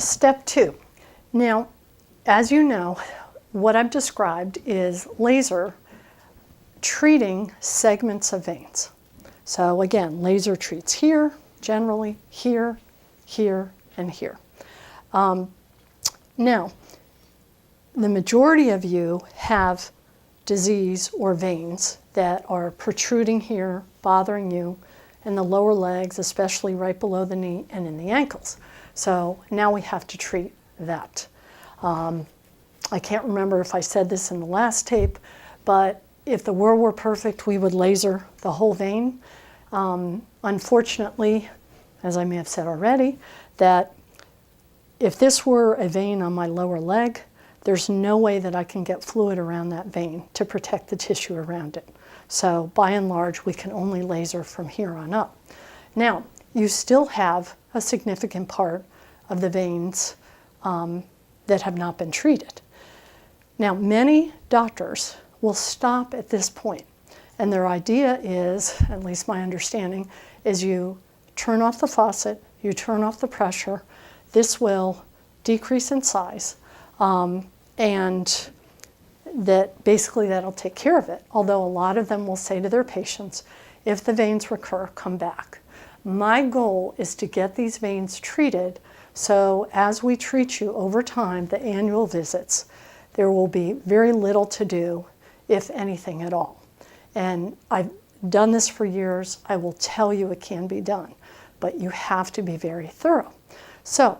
Step 2. Now, as you know, what I've described is laser treating segments of veins. So again, laser treats here, generally, here, here, and here. Now, the majority of you have disease or veins that are protruding here, bothering you in the lower legs, especially right below the knee and in the ankles. So now we have to treat that. I can't remember if I said this in the last tape, but if the world were perfect, we would laser the whole vein. Unfortunately, as I may have said already, that if this were a vein on my lower leg, there's no way that I can get fluid around that vein to protect the tissue around it. So by and large, we can only laser from here on up. Now, you still have a significant part of the veins that have not been treated. Now, many doctors will stop at this point, and their idea is, at least my understanding, is you turn off the faucet, you turn off the pressure, this will decrease in size, and that basically that'll take care of it. Although a lot of them will say to their patients, if the veins recur, come back. My goal is to get these veins treated so as we treat you over time, the annual visits, there will be very little to do, if anything at all. And I've done this for years. I will tell you it can be done, but you have to be very thorough. So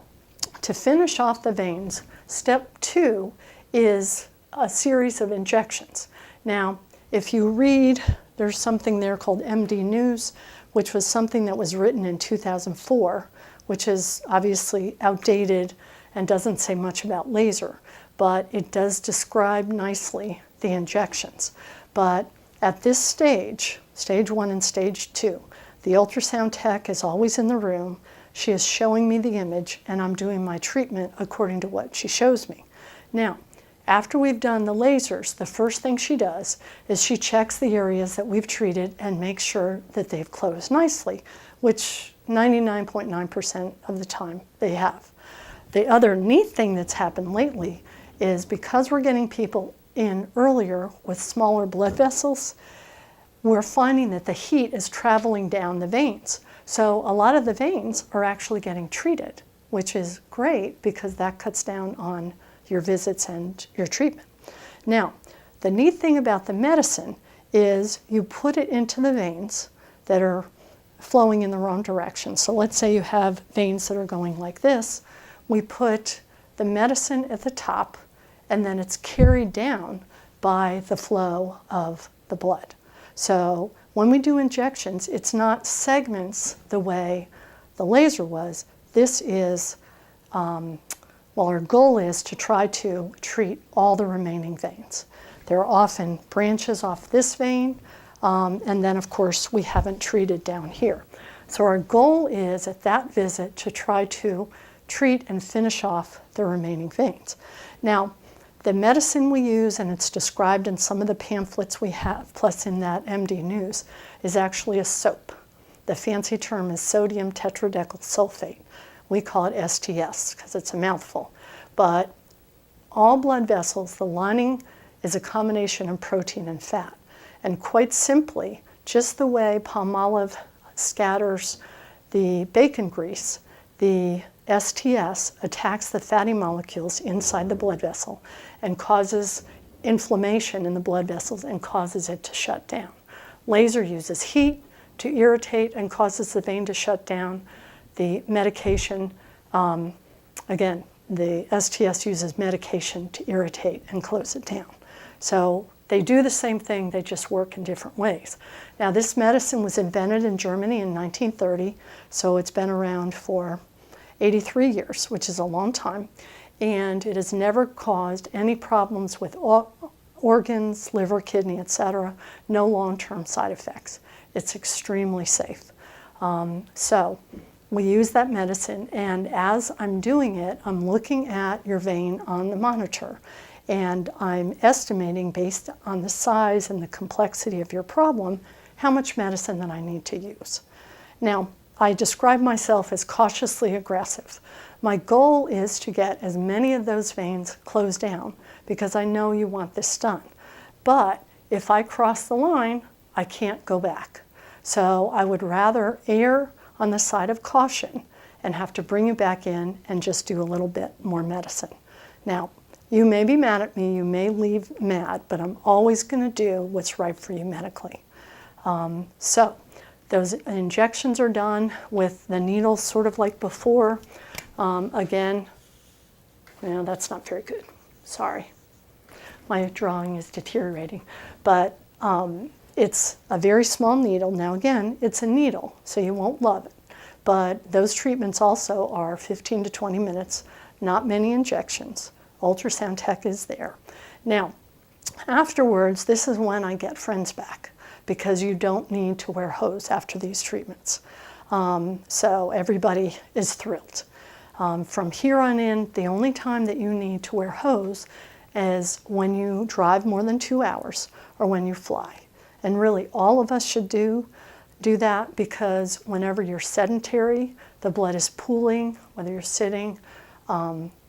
to finish off the veins, step 2 is a series of injections. Now, if you read, there's something there called MD News, which was something that was written in 2004, which is obviously outdated and doesn't say much about laser, but it does describe nicely the injections. But at this stage, stage 1 and stage 2, the ultrasound tech is always in the room. She is showing me the image, and I'm doing my treatment according to what she shows me. Now, after we've done the lasers, the first thing she does is she checks the areas that we've treated and makes sure that they've closed nicely, which 99.9% of the time they have. The other neat thing that's happened lately is because we're getting people in earlier with smaller blood vessels, we're finding that the heat is traveling down the veins. So a lot of the veins are actually getting treated, which is great because that cuts down on your visits and your treatment. Now, the neat thing about the medicine is you put it into the veins that are flowing in the wrong direction. So let's say you have veins that are going like this. We put the medicine at the top, and then it's carried down by the flow of the blood. So when we do injections, it's not segments the way the laser was. This is, well, our goal is to try to treat all the remaining veins. There are often branches off this vein, and then of course we haven't treated down here. So our goal is at that visit to try to treat and finish off the remaining veins. Now, the medicine we use, and it's described in some of the pamphlets we have, plus in that MD News, is actually a soap. The fancy term is sodium tetradecyl sulfate. We call it STS because it's a mouthful. But all blood vessels, the lining is a combination of protein and fat. And quite simply, just the way palmolive scatters the bacon grease, the STS attacks the fatty molecules inside the blood vessel and causes inflammation in the blood vessels and causes it to shut down. Laser uses heat to irritate and causes the vein to shut down. The medication, again, the STS uses medication to irritate and close it down. So they do the same thing, they just work in different ways. Now, this medicine was invented in Germany in 1930, so it's been around for 83 years, which is a long time, and it has never caused any problems with organs, liver, kidney, etc., no long-term side effects. It's extremely safe. So we use that medicine, and as I'm doing it, I'm looking at your vein on the monitor, and I'm estimating, based on the size and the complexity of your problem, how much medicine that I need to use. Now, I describe myself as cautiously aggressive. My goal is to get as many of those veins closed down because I know you want this done. But if I cross the line, I can't go back. So I would rather err on the side of caution and have to bring you back in and just do a little bit more medicine. Now, you may be mad at me, you may leave mad, but I'm always going to do what's right for you medically. So those injections are done with the needles sort of like before. Again, that's not very good. Sorry. My drawing is deteriorating. But it's a very small needle. Now again, it's a needle, so you won't love it. But those treatments also are 15 to 20 minutes, not many injections. Ultrasound tech is there. Now, afterwards, this is when I get friends back because you don't need to wear hose after these treatments. So everybody is thrilled. From here on in, the only time that you need to wear hose is when you drive more than 2 hours or when you fly. And really, all of us should do that because whenever you're sedentary, the blood is pooling, whether you're sitting,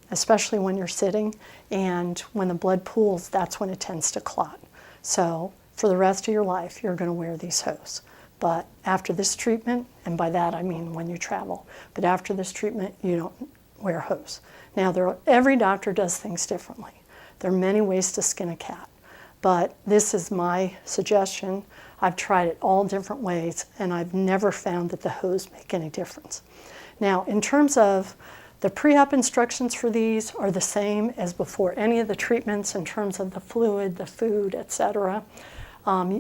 especially when you're sitting, and when the blood pools, that's when it tends to clot. So for the rest of your life, you're going to wear these hose. But after this treatment, and by that I mean when you travel, but after this treatment, you don't wear hose. Now, every doctor does things differently. There are many ways to skin a cat, but this is my suggestion. I've tried it all different ways, and I've never found that the hose make any difference. Now, in terms of the pre-op instructions for these are the same as before any of the treatments in terms of the fluid, the food, etc.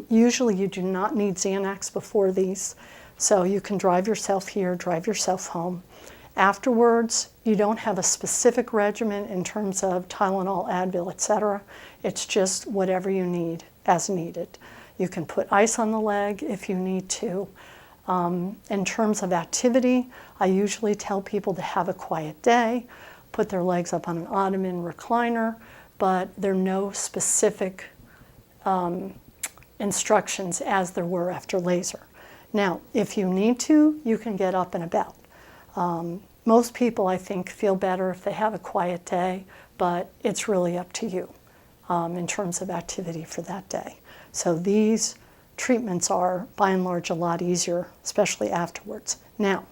Usually you do not need Xanax before these, so you can drive yourself here, drive yourself home. Afterwards, you don't have a specific regimen in terms of Tylenol, Advil, etc. It's just whatever you need as needed. You can put ice on the leg if you need to. In terms of activity, I usually tell people to have a quiet day, put their legs up on an ottoman recliner, but there are no specific instructions as there were after laser. Now, if you need to, you can get up and about. Most people, I think, feel better if they have a quiet day, but it's really up to you in terms of activity for that day. So these treatments are, by and large, a lot easier, especially afterwards. Now,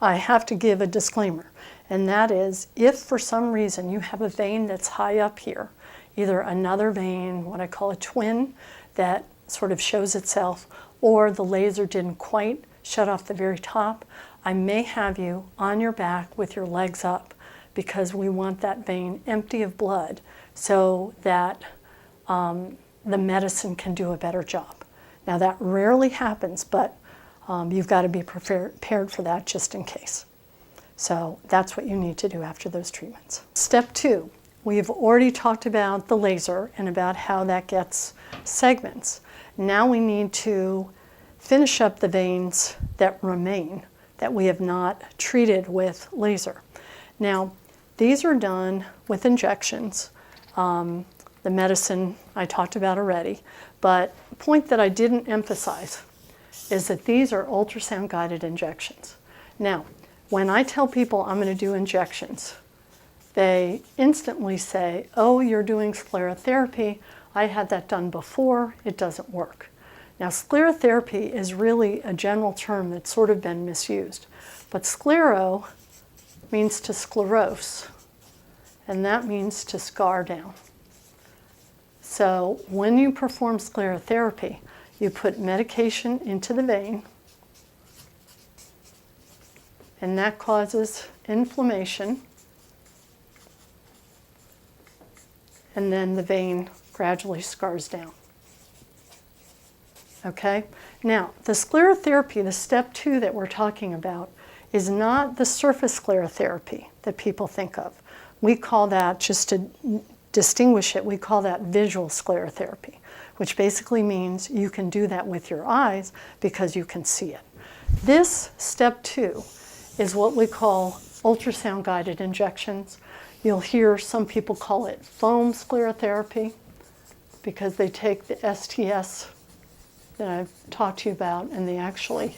I have to give a disclaimer, and that is if for some reason you have a vein that's high up here, either another vein, what I call a twin, that sort of shows itself, or the laser didn't quite shut off the very top, I may have you on your back with your legs up because we want that vein empty of blood so that the medicine can do a better job. Now that rarely happens, but you've got to be prepared for that just in case. So that's what you need to do after those treatments. Step 2, we've already talked about the laser and about how that gets segments. Now we need to finish up the veins that remain that we have not treated with laser. Now, these are done with injections. The medicine I talked about already, but the point that I didn't emphasize is that these are ultrasound-guided injections. Now, when I tell people I'm going to do injections, they instantly say, oh, you're doing sclerotherapy. I had that done before. It doesn't work. Now, sclerotherapy is really a general term that's sort of been misused, but sclero means to sclerose, and that means to scar down. So when you perform sclerotherapy, you put medication into the vein, and that causes inflammation, and then the vein gradually scars down. Okay? Now, the sclerotherapy, the step 2 that we're talking about, is not the surface sclerotherapy that people think of. We call that, just to distinguish it, we call that visual sclerotherapy, which basically means you can do that with your eyes because you can see it. This step 2 is what we call ultrasound-guided injections. You'll hear some people call it foam sclerotherapy because they take the STS that I've talked to you about and they actually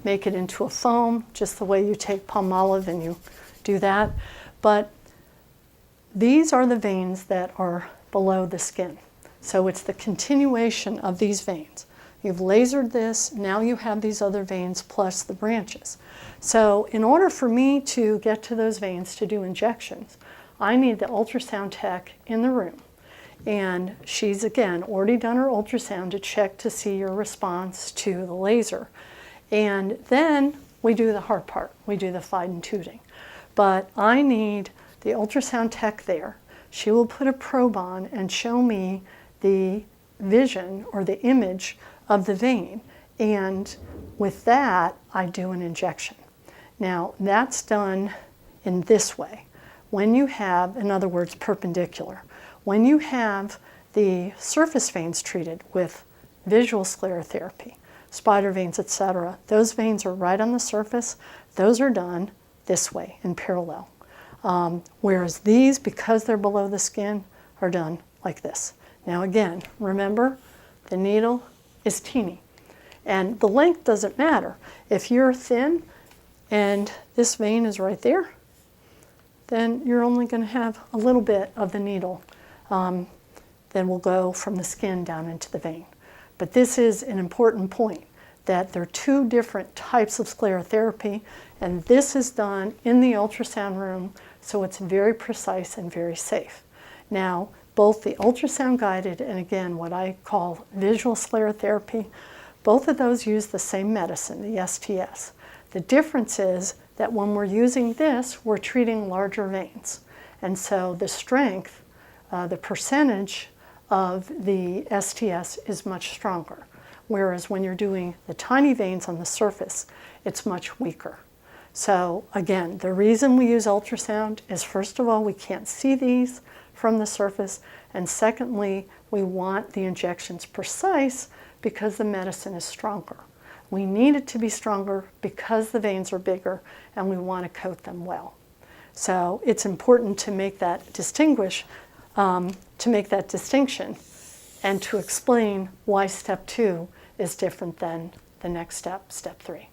make it into a foam, just the way you take Palmolive and you do that. But these are the veins that are below the skin. So it's the continuation of these veins. You've lasered this, now you have these other veins plus the branches. So in order for me to get to those veins to do injections, I need the ultrasound tech in the room. And she's, again, already done her ultrasound to check to see your response to the laser. And then we do the hard part. We do the fine tuning. But I need the ultrasound tech there. She will put a probe on and show me the vision or the image of the vein. And with that, I do an injection. Now, that's done in this way. When you have, in other words, perpendicular, when you have the surface veins treated with visual sclerotherapy, spider veins, etc., those veins are right on the surface. Those are done this way in parallel. Whereas these, because they're below the skin, are done like this. Now again, remember, the needle is teeny. And the length doesn't matter. If you're thin and this vein is right there, then you're only going to have a little bit of the needle then will go from the skin down into the vein. But this is an important point, that there are two different types of sclerotherapy, and this is done in the ultrasound room, so it's very precise and very safe. Now, both the ultrasound-guided and, again, what I call visual sclerotherapy, both of those use the same medicine, the STS. The difference is that when we're using this, we're treating larger veins. And so the strength, the percentage of the STS is much stronger. Whereas when you're doing the tiny veins on the surface, it's much weaker. So again, the reason we use ultrasound is, first of all, we can't see these from the surface. And secondly, we want the injections precise because the medicine is stronger. We need it to be stronger because the veins are bigger and we want to coat them well. So it's important to make that distinction and to explain why step 2 is different than the next step, step 3.